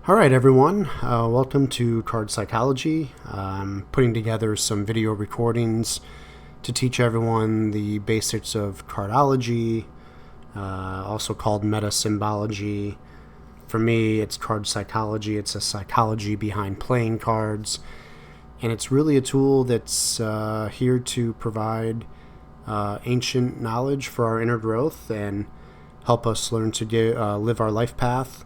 All right, everyone. Welcome to Card Psychology. I'm putting together some video recordings to teach everyone the basics of cardology, also called meta-symbology. For me, it's card psychology. It's a psychology behind playing cards, and it's really a tool that's here to provide ancient knowledge for our inner growth and help us learn to live our life path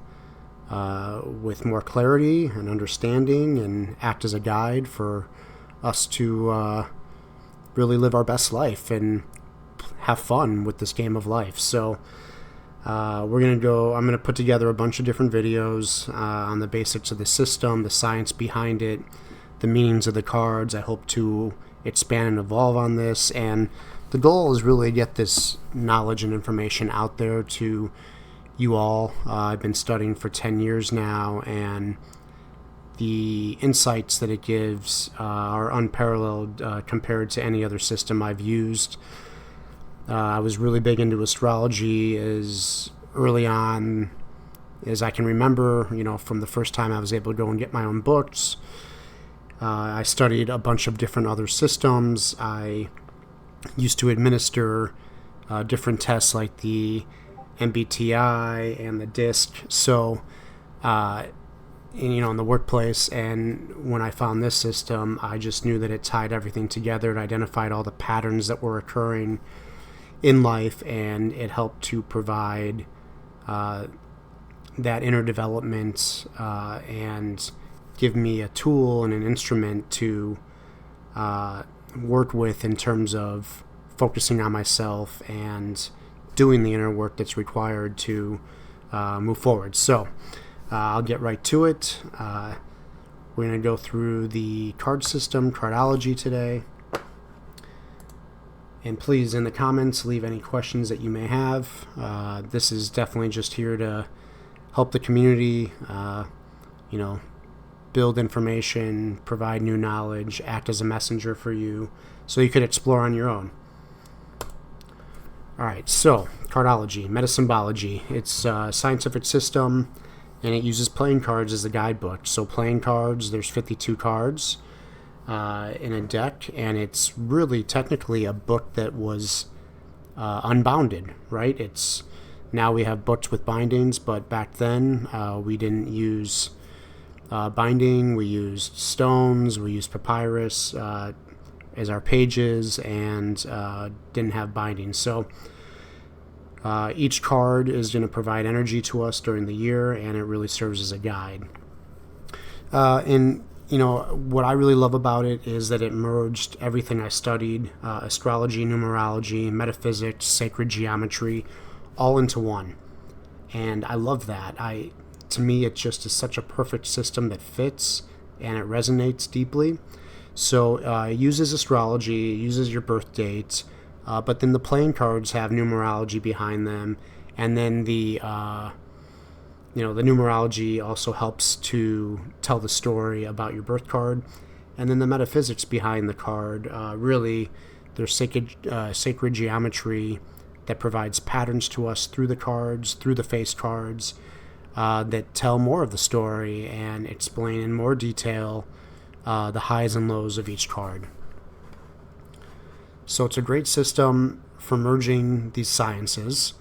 with more clarity and understanding, and act as a guide for us to really live our best life and have fun with this game of life. So I'm going to put together a bunch of different videos on the basics of the system, the science behind it, the meanings of the cards. I hope to expand and evolve on this, and the goal is really to get this knowledge and information out there to you all. I've been studying for 10 years now, and the insights that it gives are unparalleled compared to any other system I've used. I was really big into astrology as early on as I can remember, from the first time I was able to go and get my own books. I studied a bunch of different other systems. I used to administer different tests like the MBTI and the DISC. So, in the workplace, and when I found this system, I just knew that it tied everything together. It identified all the patterns that were occurring in life, and it helped to provide that inner development and give me a tool and an instrument to work with in terms of focusing on myself and doing the inner work that's required to move forward. So I'll get right to it. We're going to go through the card system, Cardology, today. And please, in the comments, leave any questions that you may have. This is definitely just here to help the community, build information, provide new knowledge, act as a messenger for you so you could explore on your own. All right, so Cardology, meta-symbology. It's a scientific system, and it uses playing cards as a guidebook. So playing cards, there's 52 cards in a deck, and it's really technically a book that was unbounded, right? Now we have books with bindings, but back then we didn't use binding. We used stones, we used papyrus as our pages, and didn't have binding. So each card is going to provide energy to us during the year, and it really serves as a guide. And what I really love about it is that it merged everything I studied, astrology, numerology, metaphysics, sacred geometry, all into one. And I love that. To me, it just is such a perfect system that fits, and it resonates deeply. So it uses astrology, it uses your birth dates, but then the playing cards have numerology behind them, and then the numerology also helps to tell the story about your birth card, and then the metaphysics behind the card, really, there's sacred geometry that provides patterns to us through the cards, through the face cards, that tell more of the story and explain in more detail the highs and lows of each card. So it's a great system for merging these sciences.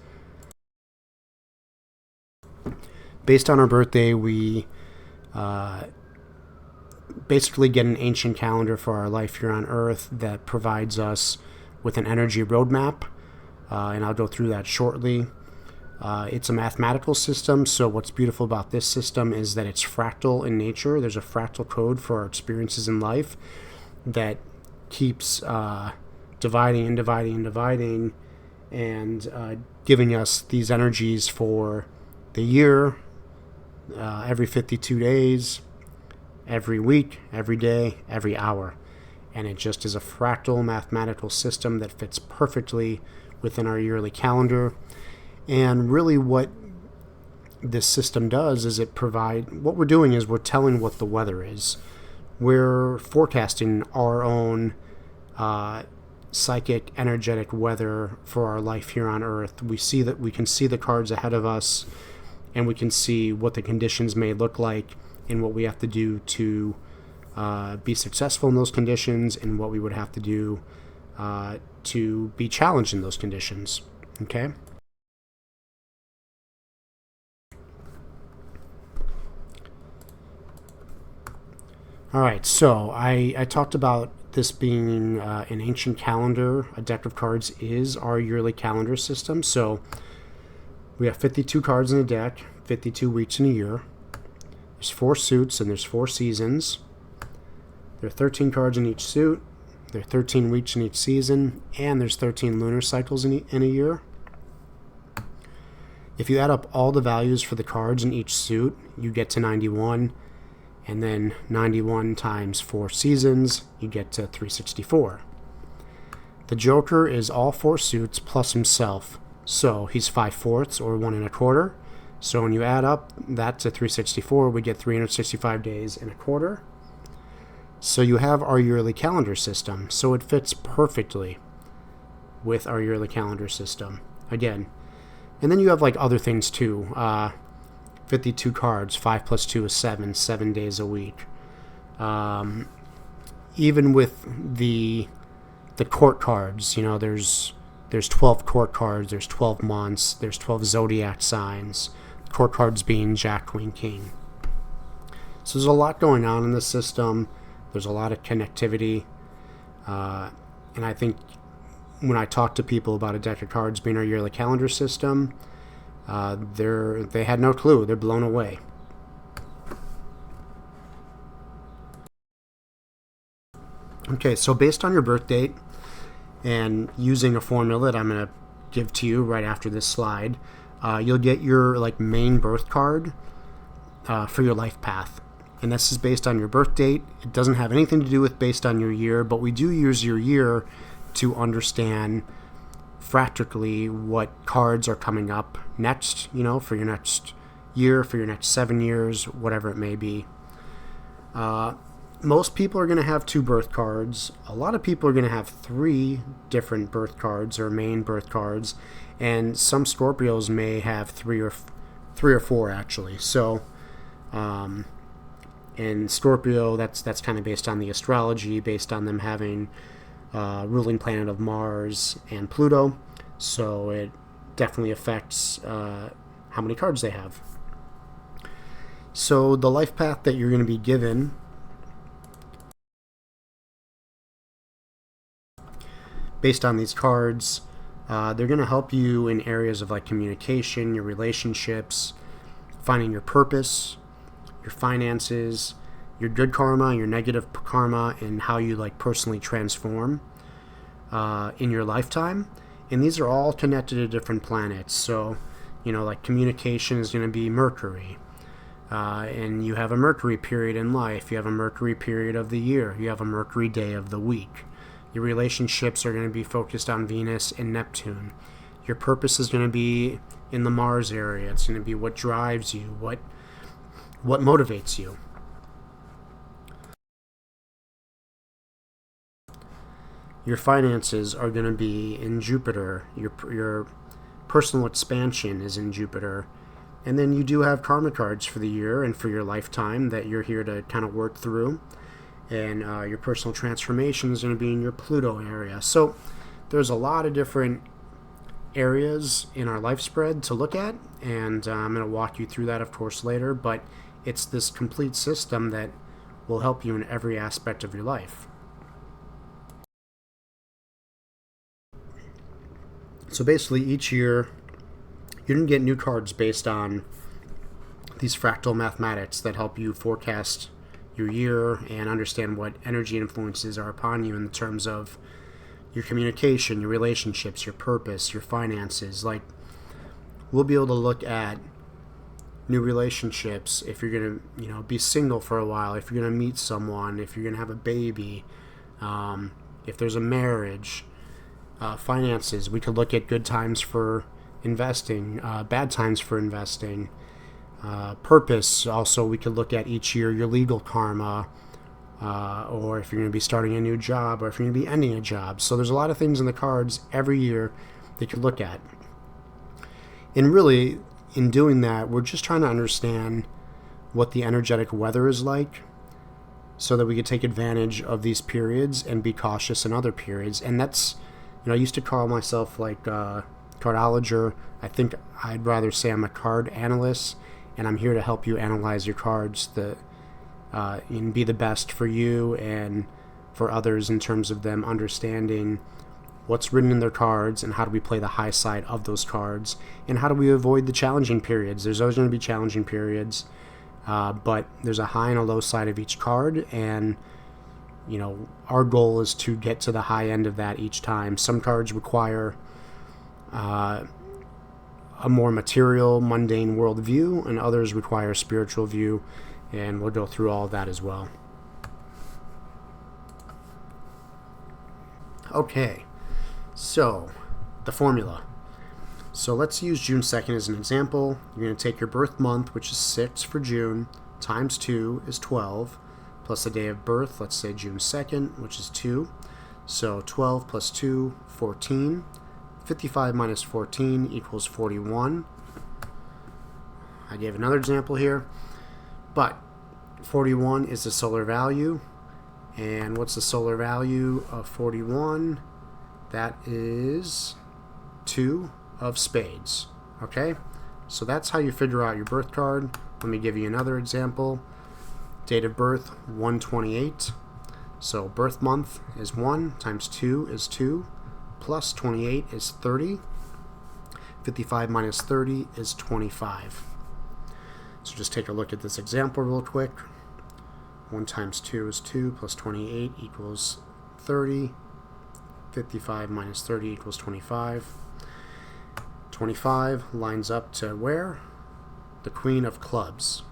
Based on our birthday, we basically get an ancient calendar for our life here on Earth that provides us with an energy roadmap, and I'll go through that shortly. It's a mathematical system, so what's beautiful about this system is that it's fractal in nature. There's a fractal code for our experiences in life that keeps dividing and dividing and dividing, and giving us these energies for the year, every 52 days, every week, every day, every hour. And it just is a fractal mathematical system that fits perfectly within our yearly calendar. And really what this system does is what we're doing is we're telling what the weather is. We're forecasting our own psychic, energetic weather for our life here on Earth. We can see the cards ahead of us, and we can see what the conditions may look like and what we have to do to be successful in those conditions, and what we would have to do to be challenged in those conditions. Okay? All right, so I talked about this being an ancient calendar. A deck of cards is our yearly calendar system. So we have 52 cards in a deck, 52 weeks in a year. There's 4 suits and there's 4 seasons. There are 13 cards in each suit. There are 13 weeks in each season, and there's 13 lunar cycles in a year. If you add up all the values for the cards in each suit, you get to 91. And then 91 times 4 seasons, you get to 364. The Joker is all 4 suits plus himself. So he's 5/4 or 1 1/4. So when you add up that to 364, we get 365 days and a quarter. So you have our yearly calendar system. So it fits perfectly with our yearly calendar system. Again. And then you have like other things too. 52 cards, 5 plus 2 is 7 days a week. Even with the court cards, there's 12 court cards, there's 12 months, there's 12 zodiac signs, court cards being Jack, Queen, King. So there's a lot going on in this system. There's a lot of connectivity. And I think when I talk to people about a deck of cards being our yearly calendar system, they had no clue. They're blown away. Okay, so based on your birth date and using a formula that I'm going to give to you right after this slide, you'll get your main birth card for your life path. And this is based on your birth date. It doesn't have anything to do with based on your year, but we do use your year to understand fractally what cards are coming up next, for your next year, for your next 7 years, whatever it may be. Most people are going to have 2 birth cards. A lot of people are going to have 3 different birth cards or main birth cards, and some Scorpios may have 3 or 4 actually. So, in Scorpio, that's kind of based on the astrology, based on them having ruling planet of Mars and Pluto, so it definitely affects how many cards they have. So the life path that you're going to be given based on these cards, they're going to help you in areas of communication, your relationships, finding your purpose, your finances, your good karma, your negative karma, and how you personally transform in your lifetime. And these are all connected to different planets. So, communication is going to be Mercury. And you have a Mercury period in life. You have a Mercury period of the year. You have a Mercury day of the week. Your relationships are going to be focused on Venus and Neptune. Your purpose is going to be in the Mars area. It's going to be what drives you, what motivates you. Your finances are going to be in Jupiter. Your personal expansion is in Jupiter. And then you do have karma cards for the year and for your lifetime that you're here to kind of work through. And your personal transformation is going to be in your Pluto area. So there's a lot of different areas in our life spread to look at. And I'm going to walk you through that, of course, later. But it's this complete system that will help you in every aspect of your life. So basically, each year, you're going to get new cards based on these fractal mathematics that help you forecast your year and understand what energy influences are upon you in terms of your communication, your relationships, your purpose, your finances. We'll be able to look at new relationships if you're going to, be single for a while, if you're going to meet someone, if you're going to have a baby, if there's a marriage. Finances, we could look at good times for investing, bad times for investing. Purpose, also we could look at each year your legal karma, or if you're going to be starting a new job, or if you're going to be ending a job. So there's a lot of things in the cards every year that you could look at. And really, in doing that, we're just trying to understand what the energetic weather is like so that we could take advantage of these periods and be cautious in other periods. And that's, I used to call myself like a cardologer. I think I'd rather say I'm a card analyst, and I'm here to help you analyze your cards and be the best for you and for others in terms of them understanding what's written in their cards and how do we play the high side of those cards and how do we avoid the challenging periods. There's always going to be challenging periods, but there's a high and a low side of each card, and our goal is to get to the high end of that each time. Some cards require a more material, mundane worldview, and others require a spiritual view, and we'll go through all of that as well. Okay, so the formula. So let's use June 2nd as an example. You're going to take your birth month, which is 6 for June, times 2 is 12, plus the day of birth, let's say June 2nd, which is 2. So 12 plus 2, 14. 55 minus 14 equals 41. I gave another example here, but 41 is the solar value. And what's the solar value of 41? That is 2 of spades. Okay, so that's how you figure out your birth card. Let me give you another example. Date of birth, 1/28. So birth month is 1 times 2 is 2. Plus 28 is 30. 55 minus 30 is 25. So just take a look at this example real quick. 1 times 2 is 2, plus 28 equals 30. 55 minus 30 equals 25. 25 lines up to where? The Queen of Clubs.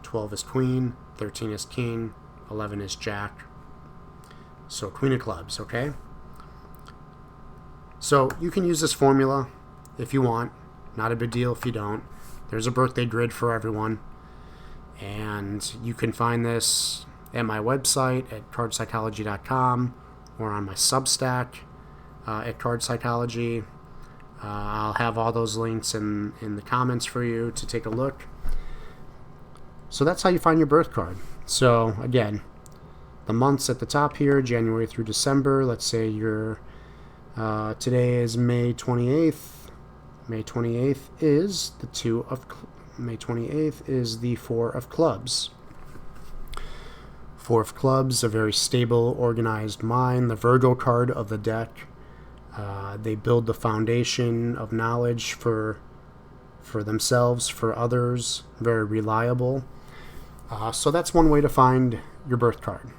12 is Queen, 13 is King, 11 is Jack. So Queen of Clubs, okay? So you can use this formula if you want. Not a big deal if you don't. There's a birthday grid for everyone. And you can find this at my website at cardpsychology.com or on my Substack at Cardpsychology. I'll have all those links in the comments for you to take a look. So that's how you find your birth card. So again, the months at the top here, January through December. Let's say your today is May 28th. May 28th is May 28th is the 4 of clubs. 4 of clubs, a very stable, organized mind. The Virgo card of the deck. They build the foundation of knowledge for themselves, for others. Very reliable. So that's one way to find your birth card.